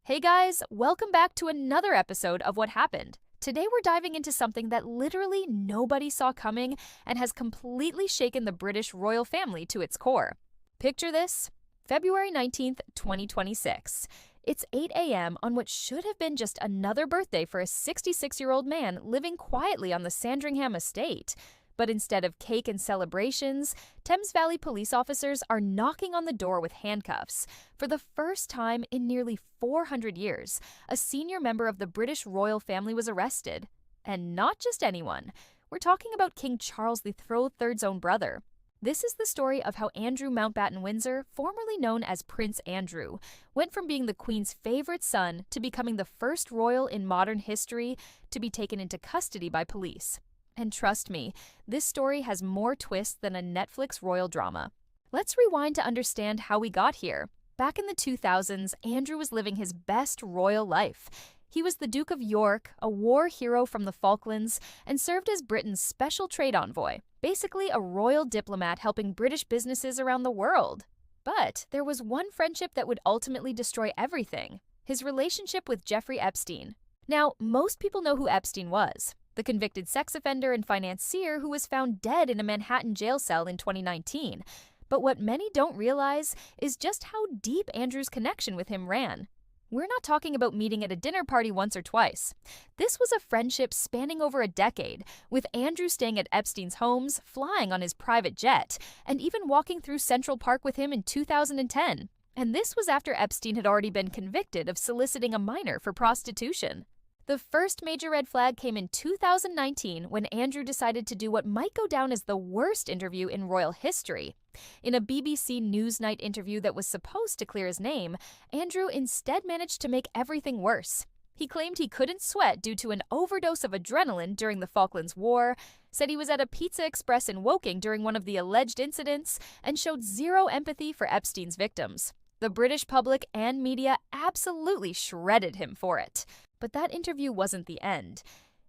Hey guys, welcome back to another episode of What Happened. Today we're diving into something that literally nobody saw coming and has completely shaken the British royal family to its core. Picture this: February 19th, 2026. It's 8 a.m. on what should have been just another birthday for a 66-year-old man living quietly on the Sandringham estate. But instead of cake and celebrations, Thames Valley police officers are knocking on the door with handcuffs. For the first time in nearly 400 years, a senior member of the British royal family was arrested. And not just anyone. We're talking about King Charles III's own brother. This is the story of how Andrew Mountbatten Windsor, formerly known as Prince Andrew, went from being the Queen's favorite son to becoming the first royal in modern history to be taken into custody by police. And trust me, this story has more twists than a Netflix royal drama. Let's rewind to understand how we got here. Back in the 2000s, Andrew was living his best royal life. He was the Duke of York, a war hero from the Falklands, and served as Britain's special trade envoy, basically a royal diplomat helping British businesses around the world. But there was one friendship that would ultimately destroy everything: his relationship with Jeffrey Epstein. Now, most people know who Epstein was. The convicted sex offender and financier who was found dead in a Manhattan jail cell in 2019. But what many don't realize is just how deep Andrew's connection with him ran. We're not talking about meeting at a dinner party once or twice. This was a friendship spanning over a decade, with Andrew staying at Epstein's homes, flying on his private jet, and even walking through Central Park with him in 2010. And this was after Epstein had already been convicted of soliciting a minor for prostitution. The first major red flag came in 2019 when Andrew decided to do what might go down as the worst interview in royal history. In a BBC Newsnight interview that was supposed to clear his name, Andrew instead managed to make everything worse. He claimed he couldn't sweat due to an overdose of adrenaline during the Falklands War, said he was at a Pizza Express in Woking during one of the alleged incidents, and showed zero empathy for Epstein's victims. The British public and media absolutely shredded him for it. But that interview wasn't the end.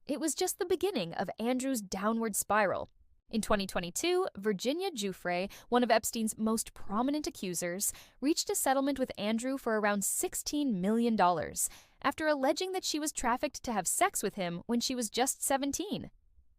It was just the beginning of Andrew's downward spiral. In 2022, Virginia Giuffre, one of Epstein's most prominent accusers, reached a settlement with Andrew for around $16 million, after alleging that she was trafficked to have sex with him when she was just 17.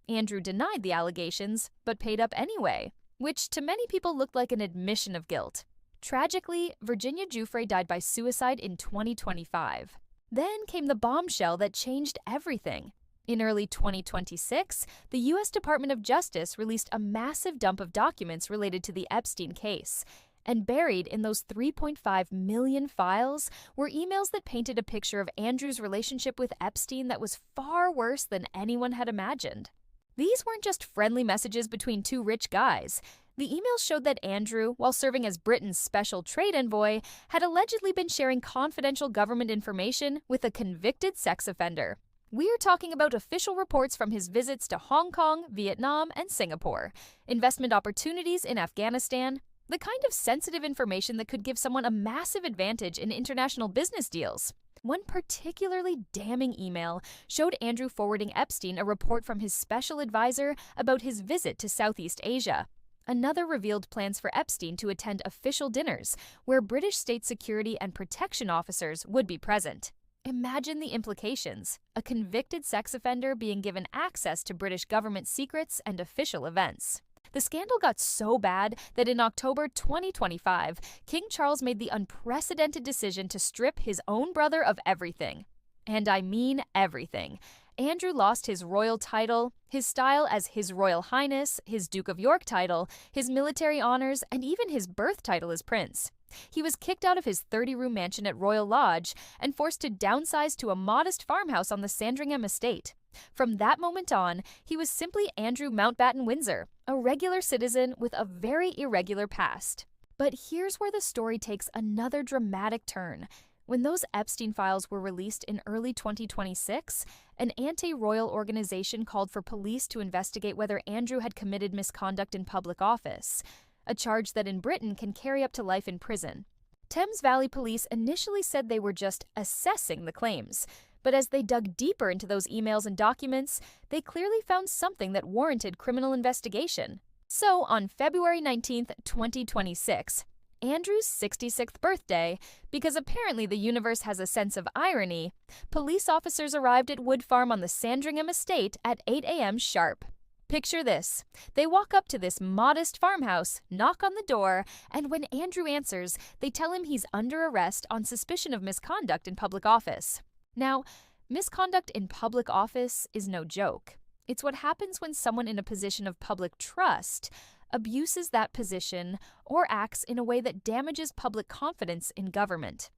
Andrew denied the allegations, but paid up anyway, which to many people looked like an admission of guilt. Tragically, Virginia Giuffre died by suicide in 2025. Then came the bombshell that changed everything. In early 2026, the U.S. Department of Justice released a massive dump of documents related to the Epstein case. And buried in those 3.5 million files were emails that painted a picture of Andrew's relationship with Epstein that was far worse than anyone had imagined. These weren't just friendly messages between two rich guys. The emails showed that Andrew, while serving as Britain's special trade envoy, had allegedly been sharing confidential government information with a convicted sex offender. We're talking about official reports from his visits to Hong Kong, Vietnam, and Singapore, investment opportunities in Afghanistan, the kind of sensitive information that could give someone a massive advantage in international business deals. One particularly damning email showed Andrew forwarding Epstein a report from his special advisor about his visit to Southeast Asia. Another revealed plans for Epstein to attend official dinners, where British state security and protection officers would be present. Imagine the implications: a convicted sex offender being given access to British government secrets and official events. The scandal got so bad that in October 2025, King Charles made the unprecedented decision to strip his own brother of everything. And I mean everything. Andrew lost his royal title, his style as His Royal Highness, his Duke of York title, his military honors, and even his birth title as prince. He was kicked out of his 30-room mansion at Royal Lodge and forced to downsize to a modest farmhouse on the Sandringham estate. From that moment on, he was simply Andrew Mountbatten Windsor, a regular citizen with a very irregular past. But here's where the story takes another dramatic turn. When those Epstein files were released in early 2026, an anti-royal organization called for police to investigate whether Andrew had committed misconduct in public office, a charge that in Britain can carry up to life in prison. Thames Valley Police initially said they were just assessing the claims, but as they dug deeper into those emails and documents, they clearly found something that warranted criminal investigation. So on February 19th, 2026, Andrew's 66th birthday, because apparently the universe has a sense of irony, police officers arrived at Wood Farm on the Sandringham estate at 8 a.m. sharp. Picture this. They walk up to this modest farmhouse, knock on the door, and when Andrew answers, they tell him he's under arrest on suspicion of misconduct in public office. Now, misconduct in public office is no joke. It's what happens when someone in a position of public trust abuses that position or acts in a way that damages public confidence in government.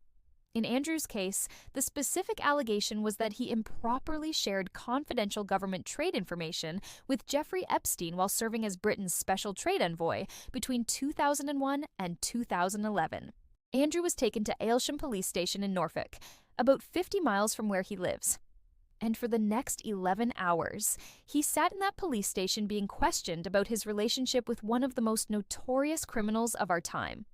In Andrew's case, the specific allegation was that he improperly shared confidential government trade information with Jeffrey Epstein while serving as Britain's special trade envoy between 2001 and 2011. Andrew was taken to Aylsham Police Station in Norfolk, about 50 miles from where he lives. And for the next 11 hours, he sat in that police station being questioned about his relationship with one of the most notorious criminals of our time.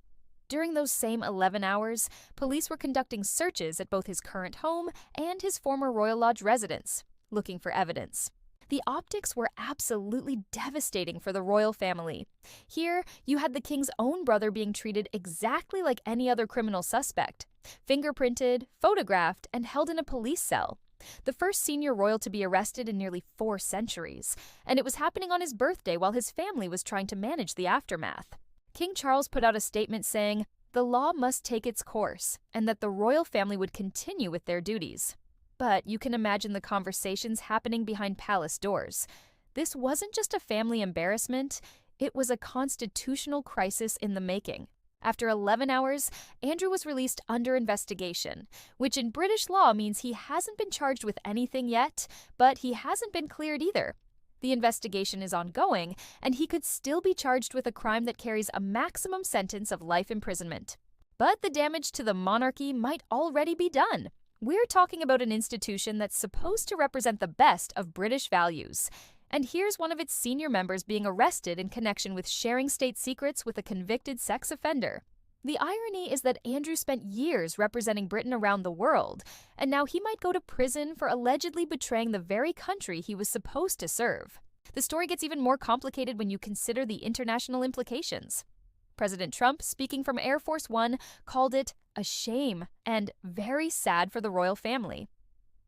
During those same 11 hours, police were conducting searches at both his current home and his former Royal Lodge residence, looking for evidence. The optics were absolutely devastating for the royal family. Here, you had the king's own brother being treated exactly like any other criminal suspect, fingerprinted, photographed, and held in a police cell. The first senior royal to be arrested in nearly 4 centuries, and it was happening on his birthday while his family was trying to manage the aftermath. King Charles put out a statement saying, "The law must take its course," and that the royal family would continue with their duties. But you can imagine the conversations happening behind palace doors. This wasn't just a family embarrassment, it was a constitutional crisis in the making. After 11 hours, Andrew was released under investigation, which in British law means he hasn't been charged with anything yet, but he hasn't been cleared either. The investigation is ongoing, and he could still be charged with a crime that carries a maximum sentence of life imprisonment. But the damage to the monarchy might already be done. We're talking about an institution that's supposed to represent the best of British values. And here's one of its senior members being arrested in connection with sharing state secrets with a convicted sex offender. The irony is that Andrew spent years representing Britain around the world, and now he might go to prison for allegedly betraying the very country he was supposed to serve. The story gets even more complicated when you consider the international implications. President Trump, speaking from Air Force One, called it a shame and very sad for the royal family.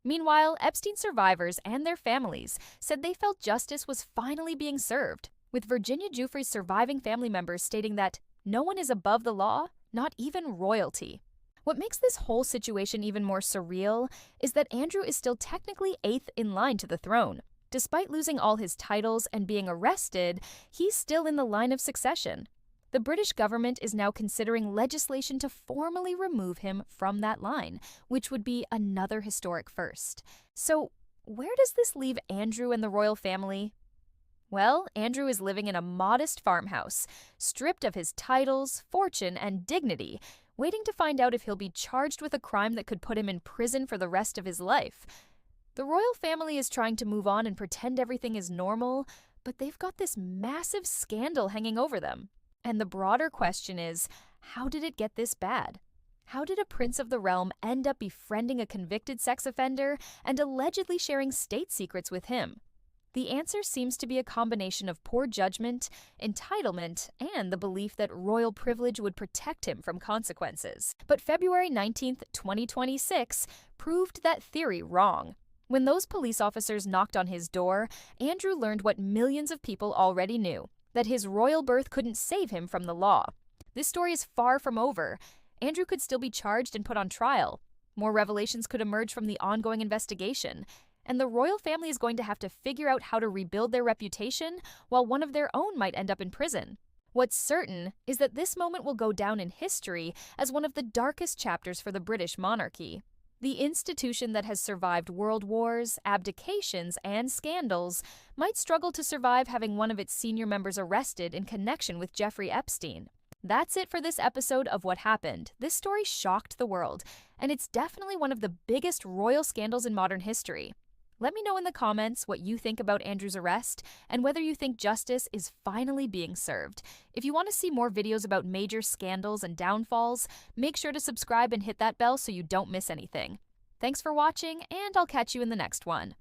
Meanwhile, Epstein survivors and their families said they felt justice was finally being served, with Virginia Giuffre's surviving family members stating that no one is above the law, not even royalty. What makes this whole situation even more surreal is that Andrew is still technically 8th in line to the throne. Despite losing all his titles and being arrested, he's still in the line of succession. The British government is now considering legislation to formally remove him from that line, which would be another historic first. So, where does this leave Andrew and the royal family? Well, Andrew is living in a modest farmhouse, stripped of his titles, fortune, and dignity, waiting to find out if he'll be charged with a crime that could put him in prison for the rest of his life. The royal family is trying to move on and pretend everything is normal, but they've got this massive scandal hanging over them. And the broader question is, how did it get this bad? How did a prince of the realm end up befriending a convicted sex offender and allegedly sharing state secrets with him? The answer seems to be a combination of poor judgment, entitlement, and the belief that royal privilege would protect him from consequences. But February 19th, 2026 proved that theory wrong. When those police officers knocked on his door, Andrew learned what millions of people already knew, that his royal birth couldn't save him from the law. This story is far from over. Andrew could still be charged and put on trial. More revelations could emerge from the ongoing investigation. And the royal family is going to have to figure out how to rebuild their reputation, while one of their own might end up in prison. What's certain is that this moment will go down in history as one of the darkest chapters for the British monarchy. The institution that has survived world wars, abdications, and scandals might struggle to survive having one of its senior members arrested in connection with Jeffrey Epstein. That's it for this episode of What Happened. This story shocked the world, and it's definitely one of the biggest royal scandals in modern history. Let me know in the comments what you think about Andrew's arrest and whether you think justice is finally being served. If you want to see more videos about major scandals and downfalls, make sure to subscribe and hit that bell so you don't miss anything. Thanks for watching, and I'll catch you in the next one.